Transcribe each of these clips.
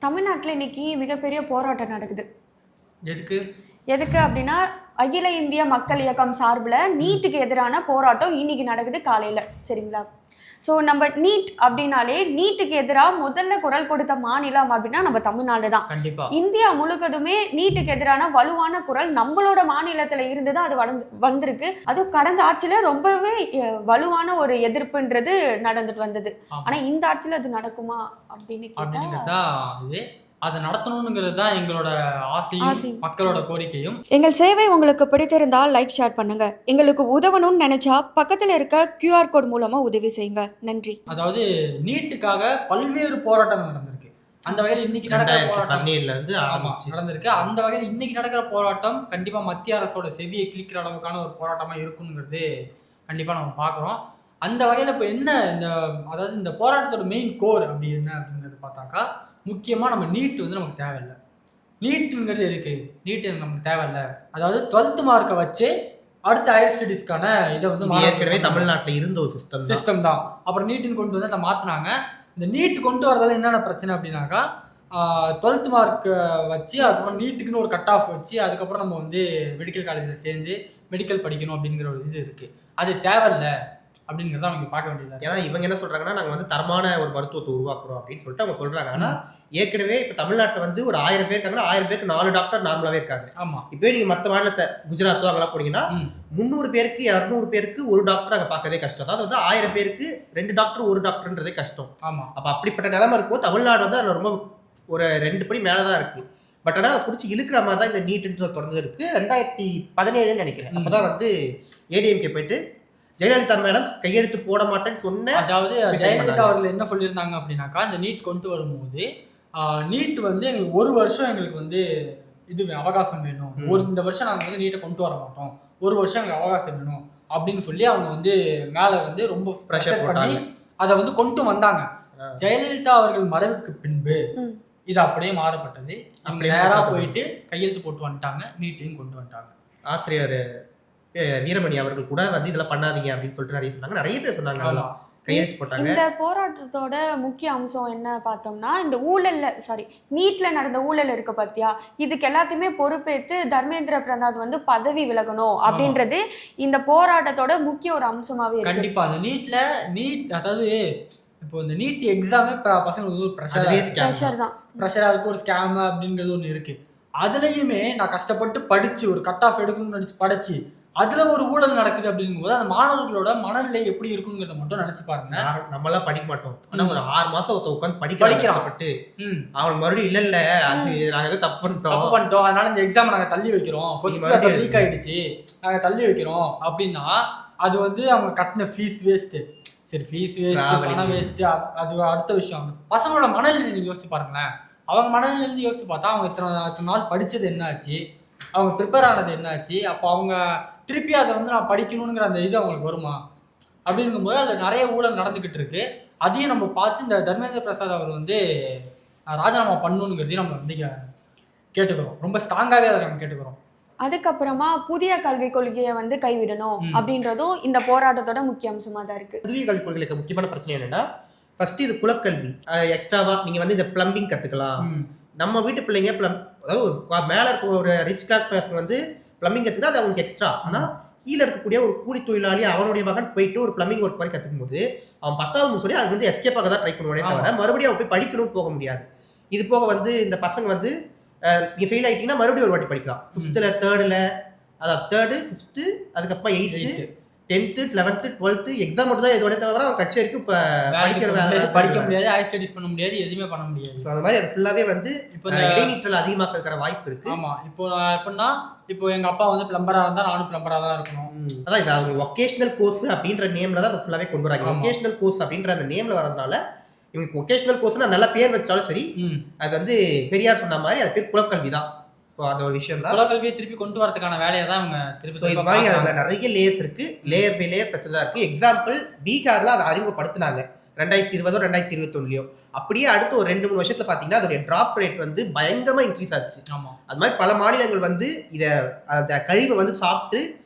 தமிழ்நாட்டில் இன்னைக்கு மிகப்பெரிய போராட்டம் நடக்குது. எதுக்கு? எதுக்கு அப்படின்னா, அகில இந்திய மக்கள் இயக்கம் சார்பில் நீட்டுக்கு எதிரான போராட்டம் இன்னைக்கு நடக்குது காலையில். சரிங்களா? ஸோ நம்ம நீட் அப்படின்னாலே நீட்டுக்கு எதிராக முதல்ல குரல் கொடுத்த மாநிலம் அப்படின்னா நம்ம தமிழ்நாடு தான். கண்டிப்பா இந்தியா முழுக்கதுமே நீட்டுக்கு எதிரான வலுவான குரல் நம்மளோட மாநிலத்தில் இருந்து தான் அது வந்திருக்கு. அதுவும் கடந்த ஆட்சியில் ரொம்பவே வலுவான ஒரு எதிர்ப்புன்றது நடந்துட்டு வந்தது. ஆனால் இந்த ஆட்சியில் அது நடக்குமா அப்படின்னு கேட்டா இது அதை நடத்தணுங்கிறது தான் எங்களோட ஆசையும் மக்களோட கோரிக்கையும். எங்கள் சேவை உங்களுக்கு பிடித்திருந்தால் லைக் ஷேர் பண்ணுங்க. எங்களுக்கு உதவணும்னு நினைச்சா பக்கத்தில் இருக்க QR கோட் மூலமா உதவி செய்யுங்க. நன்றி. அதாவது நீட்டுக்காக பல்வேறு போராட்டங்கள் நடந்திருக்கு. அந்த வகையில் இன்னைக்கு நடக்கிற போராட்டம் நடந்திருக்கு. அந்த வகையில் இன்னைக்கு நடக்கிற போராட்டம் கண்டிப்பா மத்திய அரசோட செவியை கிழிக்கிற அளவுக்கான ஒரு போராட்டமா இருக்குங்கிறது கண்டிப்பா நம்ம பார்க்குறோம். அந்த வகையில் இப்போ என்ன அதாவது இந்த போராட்டத்தோட மெயின் கோர் அப்படி என்ன அப்படிங்கிறது பார்த்தாக்கா, முக்கியமாக நம்ம நீட் வந்து நமக்கு தேவையில்லை. நீட்டுங்கிறது எதுக்கு? நீட்டு நமக்கு தேவையில்லை. அதாவது 12th மார்க்கை வச்சு அடுத்த ஹையர் ஸ்டடீஸ்க்கான இதை வந்து ஏற்கனவே தமிழ்நாட்டில் இருந்த ஒரு சிஸ்டம் தான். அப்புறம் நீட்டுன்னு கொண்டு வந்து அதை மாற்றினாங்க. இந்த நீட் கொண்டு வரதால என்னென்ன பிரச்சனை அப்படின்னாக்கா, 12th மார்க் வச்சு அதுக்கப்புறம் நீட்டுக்குன்னு ஒரு கட் ஆஃப் வச்சு அதுக்கப்புறம் நம்ம வந்து மெடிக்கல் காலேஜில் சேர்ந்து மெடிக்கல் படிக்கணும் அப்படிங்கிற ஒரு இது இருக்குது. அது தேவையில்லை அப்படிங்கிறத அவங்க பார்க்க வேண்டியது. ஏன்னா இவங்க என்ன சொல்றாங்கன்னா, நாங்கள் வந்து தரமான ஒரு மருத்துவத்தை உருவாக்குறோம் அப்படின்னு சொல்லிட்டு அவங்க சொல்றாங்க. ஆனால் ஏற்கனவே இப்போ தமிழ்நாட்டில் வந்து ஒரு 1000 பேர் இருக்காங்கன்னா 1000 பேருக்கு 4 டாக்டர் நார்மலாகவே இருக்காங்க. ஆமாம். இப்போ நீங்கள் மற்ற மாநிலத்தை குஜராத்தோ அங்கெல்லாம் போனீங்கன்னா 300 பேருக்கு 200 பேருக்கு ஒரு டாக்டர் அங்கே பார்க்கறதே கஷ்டம். அதாவது வந்து 1000 பேருக்கு 2 டாக்டர் 1 டாக்டர்ன்றதே கஷ்டம். ஆமாம். அப்போ அப்படிப்பட்ட நிலைமை இருக்கும்போது தமிழ்நாடு வந்து அதில் ரொம்ப ஒரு 2 படி மேலே தான் இருக்குது. பட் ஆனால் அதை பிடிச்சி இழுக்கிற மாதிரி தான் இந்த நீட்டுன்ற தொடர்ந்து இருக்குது. 2017 நினைக்கிறேன். அப்போ தான் வந்து ஏடிஎம்கே போயிட்டு ஜெயலலிதா மேடம் கையெழுத்து போட மாட்டேன்னு சொன்ன. அதாவது ஜெயலலிதா அவர்கள் என்ன சொல்லியிருந்தாங்க அப்படின்னாக்கா, இந்த நீட் கொண்டு வரும்போது நீட் வந்து எங்களுக்கு 1 வருஷம் எங்களுக்கு வந்து இது அவகாசம் வேணும். இந்த வருஷம் நாங்கள் வந்து நீட்டை கொண்டு வர மாட்டோம், 1 வருஷம் எங்களுக்கு அவகாசம் வேணும் அப்படின்னு சொல்லி அவங்க வந்து மேலே வந்து ரொம்ப ப்ரெஷர் பண்ணி அதை வந்து கொண்டு வந்தாங்க. ஜெயலலிதா அவர்கள் மறைவுக்கு பின்பு இது அப்படியே மாறப்பட்டது. அவங்க நேராக போயிட்டு கையெழுத்து போட்டு வந்துட்டாங்க, நீட்டையும் கொண்டு வந்துட்டாங்க. ஆசிரியர் வீரமணி அவர்கள் கூட வந்து இதெல்லாம் பண்ணாதீங்க அப்படின்னு சொல்லிட்டு நிறைய சொன்னாங்க. நிறைய பேர் சொன்னாங்க, கையெழுத்து போட்டாங்க. இந்த போராட்டத்தோட முக்கிய அம்சம் என்ன பார்த்தோம்னா, இந்த நீட்ல நடந்த ஊழல் இருக்கு பார்த்தியா, இதுக்கு எல்லாத்தையுமே பொறுப்பேற்று தர்மேந்திர பிரதான் வந்து பதவி விலகணும் அப்படின்றது இந்த போராட்டத்தோட முக்கிய ஒரு அம்சமாவே இருக்கு. கண்டிப்பா அந்த நீட் அதாவது இப்போ இந்த நீட் எக்ஸாமே பசங்களுக்கு ஒரு ப்ரெஷரா இருக்கு, ஒரு ஸ்கேம் அப்படிங்கிறது ஒன்று இருக்கு. அதுலயுமே நான் கஷ்டப்பட்டு படிச்சு ஒரு கட் ஆஃப் எடுக்கணும்னு நினைச்சு படிச்சு அதுல ஒரு ஊழல் நடக்குது அப்படிங்கும்போது அந்த மாணவர்களோட மனநிலை எப்படி இருக்குங்கிறத மட்டும் நினைச்சு பாருங்க. நம்ம எல்லாம் படிக்க மாட்டோம், ஆனா ஒரு 6 மாசம் உட்காந்து படிக்கப்பட்டு அவனுக்கு மறுபடியும் இல்ல அது நாங்க ஏதோ தப்பு பண்ணிட்டோம் அதனால இந்த எக்ஸாம் நாங்க தள்ளி வைக்கிறோம், கொஸ்டின் லீக் ஆயிடுச்சு நாங்க தள்ளி வைக்கிறோம் அப்படின்னா அது வந்து அவங்க கட்டின ஃபீஸ் வேஸ்ட். சரி, ஃபீஸ் வேஸ்ட், பணம் வேஸ்ட், அது அடுத்த விஷயம். பசங்களோட மனநிலை நீங்க யோசிச்சு பாருங்களேன். அவங்க மனநிலை யோசிச்சு பார்த்தா அவங்க இத்தனை நாள் படிச்சது என்ன ஆச்சு, அவங்க ப்ரிப்பேர் ஆனது என்னாச்சு, அப்போ அவங்க திருப்பி அதை வந்து நான் படிக்கணுங்கிற அந்த இது அவங்களுக்கு வருமா அப்படிங்கும்போது அதில் நிறைய ஊழல் நடந்துக்கிட்டு இருக்கு. அதையும் நம்ம பார்த்து இந்த தர்மேந்திர பிரசாத் அவர் வந்து ராஜினாமா பண்ணணுங்கிறதையும் நம்ம வந்து கேட்டுக்கிறோம். ரொம்ப ஸ்ட்ராங்காகவே அதை நம்ம கேட்டுக்கிறோம். அதுக்கப்புறமா புதிய கல்விக் கொள்கையை வந்து கைவிடணும் அப்படின்றதும் இந்த போராட்டத்தோட முக்கிய அம்சமாக தான் இருக்கு. புதிய கல்விக் கொள்கைக்கு முக்கியமான பிரச்சனை என்னன்னா, ஃபர்ஸ்ட் இது குலக்கல்வி. எக்ஸ்ட்ராவா நீங்க வந்து இந்த பிளம்பிங் கத்துக்கலாம். நம்ம வீட்டு பிள்ளைங்க அதாவது மேல இருக்க ஒரு ரிச் கிளாஸ் பர்சன் வந்து பிளம்பிங் கற்றுக்கிட்டா அது அவங்களுக்கு எக்ஸ்ட்ரா. ஆனால் கீழே இருக்கக்கூடிய ஒரு கூலி தொழிலாளி அவனுடைய மகன் போயிட்டு ஒரு பிளம்பிங் ஒர்க் மாதிரி கற்றுக்கும் போது அவன் 10வது சொல்லி அது வந்து எஸ்கேப் ஆக தான் ட்ரை பண்ணுவானே தவிர மறுபடியும் அவன் போய் படிக்கணும்னு போக முடியாது. இது போக வந்து இந்த பசங்க வந்து நீங்கள் ஃபெயில் ஆகிட்டீங்கன்னா மறுபடியும் ஒரு வாட்டி படிக்கலாம். 5th 3rd அதாவது 3rd 5th அதுக்கப்புறம் 8th 10th 11th 12th exam மட்டும் தான் எதுவுமே தவிர அவன் கட்சி வரைக்கும் இப்போ படிக்க முடியாது, ஹையர் ஸ்டடீஸ் பண்ண முடியாது, எதுவுமே பண்ண முடியாது. ஸோ அந்த மாதிரி அது ஃபுல்லாகவே வந்து இப்போ இடைநீற்றல் அதிகமாக்கிறதுக்கான வாய்ப்பு இருக்கு. ஆமாம். இப்போ எப்படின்னா இப்போ எங்கள் அப்பா வந்து பிளம்பராக இருந்தால் நானும் பிளம்பராக தான் இருக்கணும். அதான் இது அவங்க வொகேஷனல் கோர்ஸ் அப்படின்ற நேமில் தான் அதை ஃபுல்லாகவே கொண்டு வராங்க. வொகேஷனல் கோர்ஸ் அப்படின்ற அந்த நேமில் வரதுனால இவங்க வொகேஷனல் கோர்ஸ்னா நல்ல பேர் வச்சாலும் சரி, அது வந்து பெரியார் சொன்ன மாதிரி அது பேர் குலக்கல்வி தான். ஸோ அந்த ஒரு விஷயம் தான் குலக்கல்வியை திருப்பி கொண்டு வரதுக்கான வேலையை தான் அவங்க திருப்பி. ஸோ இது மாதிரி அதில் நிறைய லேயர்ஸ் இருக்குது, லேயர் பை லேயர் பிரச்சனை தான் இருக்குது. எக்ஸாம்பிள் பீகாரில் அதை அறிமுகப்படுத்தினாங்க 2020 2021. அப்படியே அடுத்து ஒரு 2-3 வருஷத்தில் பார்த்தீங்கன்னா அதோடைய ட்ராப் ரேட் வந்து பயங்கரமாக இன்க்ரீஸ் ஆச்சு. ஆமாம். அது மாதிரி பல மாநிலங்கள் வந்து அதை கழிவை வந்து சாப்பிட்டு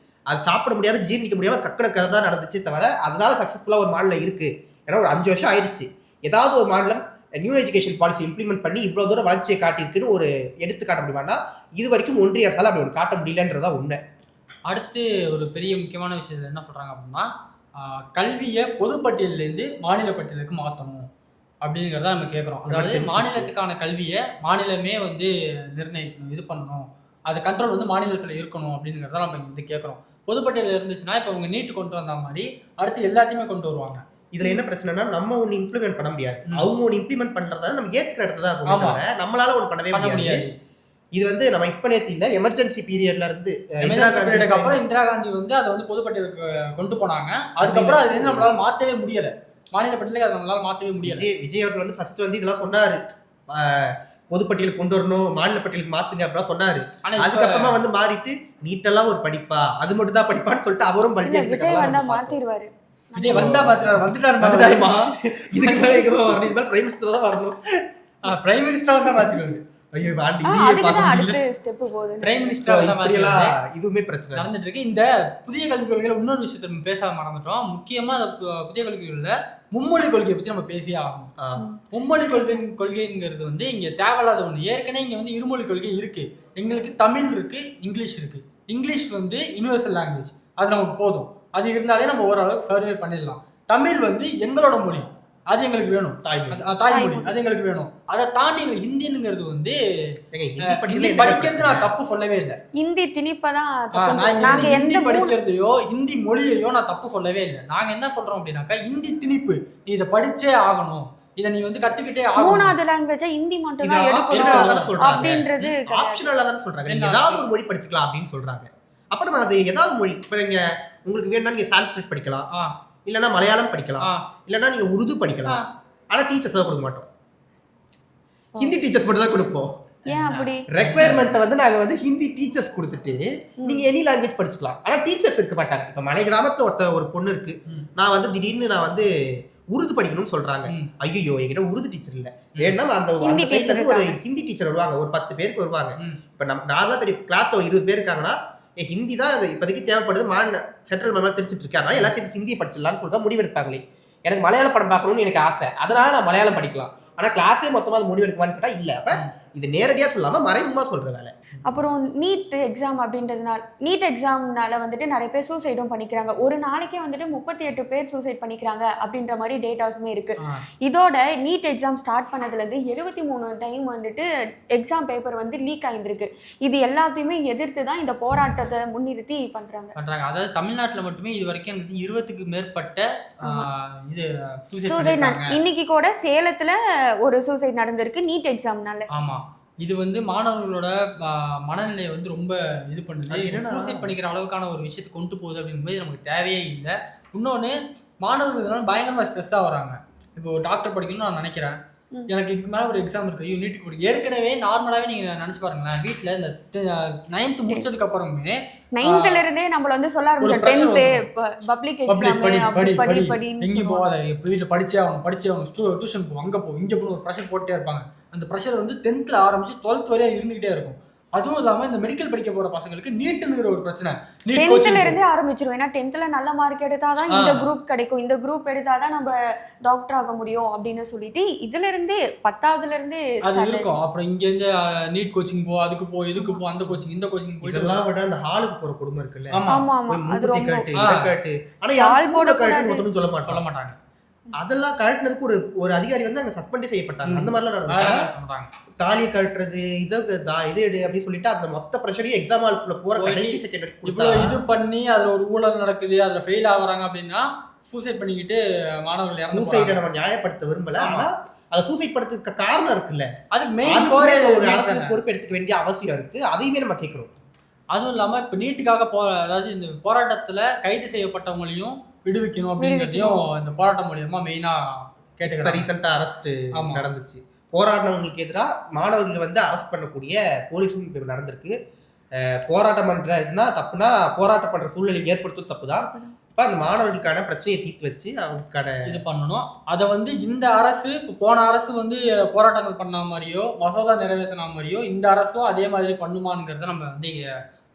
அது சாப்பிட முடியாமல் ஜீர்ணிக்க முடியாமல் கக்கட கதை தான் நடந்துச்சு தவிர அதனால சக்ஸஸ்ஃபுல்லாக ஒரு மாநிலம் இருக்குது. ஏன்னா ஒரு 5 வருஷம் ஆயிடுச்சு. ஏதாவது ஒரு மாநிலம் நியூ எஜுகேஷன் பாலிசி இம்ப்ளிமெண்ட் பண்ணி இவ்வளோ தூரம் வளர்ச்சியை காட்டியிருக்குன்னு ஒரு எடுத்து காட்ட முடியுமானா இது வரைக்கும் ஒன்றிய அரசால் அப்படி ஒரு காட்ட முடியலன்றதா உண்மை. அடுத்து ஒரு பெரிய முக்கியமான விஷயத்தில் என்ன சொல்கிறாங்க அப்படின்னா கல்வியை பொதுப்பட்டியலேருந்து மாநில பட்டியலுக்கு மாற்றணும் அப்படிங்கிறத நம்ம கேட்குறோம். அதாவது மாநிலத்துக்கான கல்வியை மாநிலமே வந்து நிர்ணயிக்கணும், இது பண்ணணும், அது கண்ட்ரோல் வந்து மாநிலத்தில் இருக்கணும் அப்படிங்கிறத நம்ம வந்து கேட்குறோம். பொதுப்பட்டியல் இருந்துச்சுன்னா இப்போ அவங்க நீட்டு கொண்டு வந்த மாதிரி அடுத்து எல்லாத்தையுமே கொண்டு வருவாங்க. இதுல என்ன பிரச்சனைனா நம்ம ஒன்று இம்ப்ளிமெண்ட் பண்ண முடியாது, அவங்க ஒன்று இம்ப்ளிமெண்ட் பண்றதா நம்ம ஏற்கிற இடத்துல தான் இருக்கும், நம்மளால ஒன்று பண்ணவே முடியாது. இது வந்து நம்ம இப்ப நேத்து இல்ல எமர்ஜென்சி பீரியட்ல இருந்து அப்புறம் இந்திரா காந்தி வந்து அதை வந்து பொதுப்பட்டியலுக்கு கொண்டு போனாங்க. அதுக்கப்புறம் அது வந்து நம்மளால மாற்றவே முடியல, மாநில பட்டியலுக்கு அதை நம்மளால மாற்றவே முடியல. விஜய் அவர்கள் வந்து ஃபர்ஸ்ட் வந்து இதெல்லாம் சொன்னாரு, பொதுப்பட்டியலுக்கு கொண்டு வரணும், மாநில பட்டியலுக்கு மாத்துங்க அப்படிலாம் சொன்னாரு. அதுக்கப்புறமா வந்து மாறிட்டு நீட்டெல்லாம் ஒரு படிப்பா, அது மட்டும் தான் படிப்பான்னு சொல்லிட்டு அவரும் பல்டி அடிச்சு மாத்திடுவாரு. விஜய் வந்தா வந்துட்டாருமா, இதுக்கு மேல பிரைம் மினிஸ்டர் தான் வரணும், பிரைம் மினிஸ்டர் தான் மாத்திடுவாரு. இதுவுமே பிரச்சனை நடந்துட்டு இருக்கு. இந்த புதிய கல்விக் கொள்கையில இன்னொரு விஷயத்த நம்ம பேச மறந்துட்டோம். முக்கியமா புதிய கல்விக் கொள்கையில மும்மொழி கொள்கையை பத்தி நம்ம பேசியே ஆகணும். மும்மொழி கொள்கைங்கிறது வந்து இங்க தேவையில்லாத ஒண்ணு. ஏற்கனவே இங்க வந்து இருமொழி கொள்கை இருக்கு. எங்களுக்கு தமிழ் இருக்கு, இங்கிலீஷ் இருக்கு. இங்கிலீஷ் வந்து யுனிவர்சல் லாங்குவேஜ், அது நமக்கு போதும். அது இருந்தாலே நம்ம ஓரளவுக்கு சர்வே பண்ணிடலாம். தமிழ் வந்து எங்களோட மொழி, அது எங்களுக்கு வேணும், தாய்மொழி, அது எங்களுக்கு வேணும். அதை தாண்டி ஹிந்திங்கிறது வந்து படிக்கிறது நான் தப்பு சொல்லவே இல்லை. ஹிந்தி திணிப்பதான் ஹிந்தி படிக்கிறதையோ ஹிந்தி மொழியையோ நான் தப்பு சொல்லவே இல்லை. நாங்க என்ன சொல்றோம் அப்படின்னாக்கா ஹிந்தி திணிப்பு, நீ இதை படிச்சே ஆகணும், இதை நீ வந்து கத்துக்கிட்டே ஆகணும். மூணாவது லாங்குவேஜ் ஹிந்தி மட்டும் தான் எடுக்கணும் அப்படின்றது ஆப்ஷனலா தான் சொல்றாங்க. ஏதாவது ஒரு மொழி படிச்சுக்கலாம் அப்படின்னு சொல்றாங்க. அப்ப நம்ம அது ஏதாவது மொழி, இப்ப நீங்க உங்களுக்கு வேணும்னா நீங்க சான்ஸ்கிரிட் படிக்கலாம், இல்லைன்னா மலையாளம் படிக்கலாம், இல்லைன்னா நீங்க உருது படிக்கலாம். ஆனா டீச்சர்ஸ் தான் கொடுக்க மாட்டோம், ஹிந்தி டீச்சர்ஸ் மட்டும் தான் கொடுப்போம். ஏன் அப்படி? ரெக்வயர்மெண்ட் வந்து நாங்க வந்து ஹிந்தி டீச்சர்ஸ் கொடுத்துட்டு நீங்க எனி லாங்குவேஜ் படிச்சுக்கலாம், ஆனா டீச்சர்ஸ் இருக்க மாட்டாங்க. இப்ப மலை கிராமத்துல ஒரு பொண்ணு இருக்கு, நான் வந்து திடீர்னு நான் வந்து உருது படிக்கணும்னு சொல்றாங்க. ஐயோ என்கிட்ட உருது டீச்சர் இல்ல, வேணா அந்த சைட்ல இருந்து ஒரு ஹிந்தி டீச்சர் வருவாங்க, ஒரு 10 பேருக்கு வருவாங்க. இப்ப நம்ம நார்மலா தெரியும் கிளாஸ்ல ஒரு 20 பேர் இருக்காங்கன்னா ஹிந்தி தான் இப்போதைக்கு தேவைப்படுது, சென்ட்ரல் மேம் தெரிஞ்சுட்டு இருக்கேன், அதனால எல்லாத்தையும் ஹிந்தி படிச்சிடலாம்னு சொல்லிட்டு முடிவெடுப்பாங்களே. எனக்கு மலையாள படம் பார்க்கணும்னு எனக்கு ஆசை, அதனால நான் மலையாளம் படிக்கலாம். ஆனா கிளாஸே மொத்தமா அது முடிவெடுக்குமான்னு கேட்டா இல்ல. அப்ப இது நேரடியா சொல்லாம மறைமுகமா சொல்ற வேலை. அப்புறம் நீட் எக்ஸாம் அப்படின்றதுனால நீட் எக்ஸாம்னால வந்துட்டு நிறைய பேர் சூசைடும் பண்ணிக்கிறாங்க. ஒரு நாளைக்கே வந்துட்டு 38 பேர் சூசைட் பண்ணிக்கிறாங்க அப்படின்ற மாதிரி டேட்டாஸுமே இருக்கு. இதோட நீட் எக்ஸாம் ஸ்டார்ட் பண்ணதுலேருந்து 73 டைம் வந்துட்டு எக்ஸாம் பேப்பர் வந்து லீக் ஆகிருக்கு. இது எல்லாத்தையுமே எதிர்த்து தான் இந்த போராட்டத்தை முன்னிறுத்தி பண்றாங்க. அதாவது தமிழ்நாட்டில் மட்டுமே இது வரைக்கும் 20க்கு மேற்பட்ட இது சூசைட். இன்னைக்கு கூட சேலத்துல ஒரு சூசைட் நடந்திருக்கு நீட் எக்ஸாம்னால. ஆமா, இது வந்து மாணவர்களோட மனநிலையை வந்து ரொம்ப இது பண்ணுது. சூசைட் பண்ணிக்கிற அளவுக்கான ஒரு விஷயத்தை கொண்டு போகுது அப்படிங்கும்போது நமக்கு தேவையே இல்லை. இன்னொன்று, மாணவர்கள் இதனால பயங்கரமாக ஸ்ட்ரெஸ் ஆகுறாங்க. இப்போ டாக்டர் படிக்கணும்னு நான் நினைக்கிறேன், எனக்கு இதுக்கு மேலே ஒரு எக்ஸாம் இருக்கு, நீட்டுக்கு படிக்க. ஏற்கனவே நார்மலாகவே நீங்கள் நினச்சி பாருங்களேன், வீட்டில் இந்த 9th முடிச்சதுக்கு அப்புறமே 9th இருந்தே நம்மள வந்து சொல்ல ஆரம்பிச்சோம், 10th பப்ளிக் எக்ஸாம் படி எங்கேயும் போகாத, இப்போ வீட்டில் படிச்சே ஆகணும், டியூஷன் போ, அங்கே போ, இங்கே போகணும், ஒரு ப்ரெஷர் போட்டே இருப்பாங்க. அந்த ப்ரெஷர் வந்து 10th ஆரம்பிச்சு 12th வரையும் இருந்துகிட்டே இருக்கும். அதுவும் இல்லாமல் இந்த மெடிக்கல் படிக்க போற பசங்களுக்கு நீட்டுங்கிற ஒரு பிரச்சனை 10th இருந்தே ஆரம்பிச்சிரும். ஏன்னா 10th நல்ல மார்க் எடுத்தாதான் இந்த குரூப் கிடைக்கும், இந்த குரூப் எடுத்தாதான் நம்ம டாக்டர் ஆக முடியும் அப்படின்னு சொல்லிட்டு இதுல இருந்தே 10th இருந்தே அது இருக்கும். அப்புறம் இங்க இருந்து நீட் கோச்சிங் போ, அதுக்கு போ, இதுக்கு போ, அந்த கோச்சிங் இந்த கோச்சிங் போ, இதெல்லாம் விட அந்த ஹாலுக்கு போற குடும்பம் இருக்குல்ல. ஆமா ஆமா, அது ரொம்ப கேட்டு. ஆனா யாரும் போட கேட்டு சொல்ல மாட்டாங்க. அதெல்லாம் கழட்டினதுக்கு ஒரு அதிகாரி வந்து அங்க சஸ்பெண்டே செய்யப்பட்டாங்க. அந்த மாதிரிலாம் நடந்துச்சு. தாலியை கழட்டுறது இது எடு அப்படின்னு சொல்லிட்டு அந்த மொத்த ப்ரெஷரையும் எக்ஸாம் ஹாலுக்குள்ள போற கடைசி செகண்ட் இவ்வளவு இது பண்ணி அதுல ஒரு ஊழல் நடக்குது, அதுல ஃபெயில் ஆகுறாங்க அப்படின்னா சூசைட் பண்ணிக்கிட்டு மாணவர்கள் சூசைடை நம்ம நியாயப்படுத்த விரும்பல. ஆனா அதை சூசைட் படுறதுக்கு காரணம் இருக்குல்ல, அதுக்கு மெயின் ஒரு அரசு பொறுப்பு எடுத்துக்க வேண்டிய அவசியம் இருக்கு. அதையுமே நம்ம கேட்கிறோம். அதுவும் இல்லாம இப்ப நீட்டுக்காக அதாவது இந்த போராட்டத்துல கைது செய்யப்பட்டவங்களையும் விடுவிக்கணும் அப்படிங்கிறதையும் இந்த போராட்டம் மூலியமா மெயினா கேட்டுக்கிறேன். ரீசெண்டா அரெஸ்ட் நடந்துச்சு. போராடினவங்களுக்கு எதிராக மாணவர்கள் வந்து அரெஸ்ட் பண்ணக்கூடிய போலீஸும் இப்போ நடந்திருக்கு. போராட்டம் பண்றதுன்னா தப்புனா, போராட்டம் பண்ற சூழ்நிலை ஏற்படுத்தும் தப்பு தான். இப்போ அந்த மாணவர்களுக்கான பிரச்சனையை தீர்த்து வச்சு அவங்களுக்கான இது பண்ணணும். அதை வந்து இந்த அரசு, இப்போ போன அரசு வந்து போராட்டங்கள் பண்ண மாதிரியோ மசோதா நிறைவேற்றின மாதிரியோ இந்த அரசும் அதே மாதிரி பண்ணுமானுங்கிறத நம்ம வந்து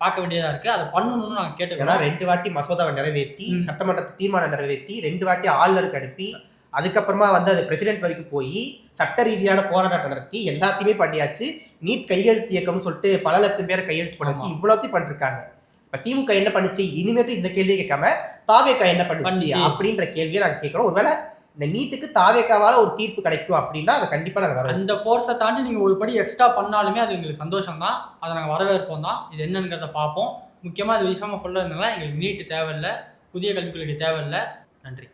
பார்க்க வேண்டியதா இருக்கு. அதை பண்ணணும்னு நாங்கள் கேட்டுக்கிறோம். 2 வாட்டி மசோதாவை நிறைவேற்றி, சட்டமன்றத்தை தீர்மானம் நிறைவேற்றி, 2 வாட்டி ஆளுநருக்கு அனுப்பி, அதுக்கப்புறமா வந்து அது பிரசிடென்ட் வரைக்கும் போய் சட்ட ரீதியான போராட்டம் நடத்தி எல்லாத்தையுமே பண்ணியாச்சு. நீட் கையெழுத்து இயக்கம்னு சொல்லிட்டு பல லட்சம் பேரை கையெழுத்து பண்ணாச்சு. இவ்வளோத்தையும் பண்ணிருக்காங்க. இப்ப திமுக என்ன பண்ணுச்சு? இனிமேட்டு இந்த கேள்வியை கேட்காம தாவேகா என்ன பண்ணுச்சு அப்படின்ற கேள்வியை நாங்க கேட்கிறோம். ஒருவேளை இந்த நீட்டுக்கு தாவேகாவால ஒரு தீர்ப்பு கிடைக்கும் அப்படின்னா அதை கண்டிப்பா நாங்க வரோம். அந்த ஃபோர்ஸை தாண்டி நீங்க ஒரு படி எக்ஸ்ட்ரா பண்ணாலுமே அது எங்களுக்கு சந்தோஷம் தான். அதை நாங்கள் வரவேற்போம் தான். இது என்னங்கிறத பார்ப்போம். முக்கியமா இது விஷயமா சொல்றதுனால எங்களுக்கு நீட்டு தேவையில்லை, புதிய கல்விக் கொள்கை தேவையில்லை. நன்றி.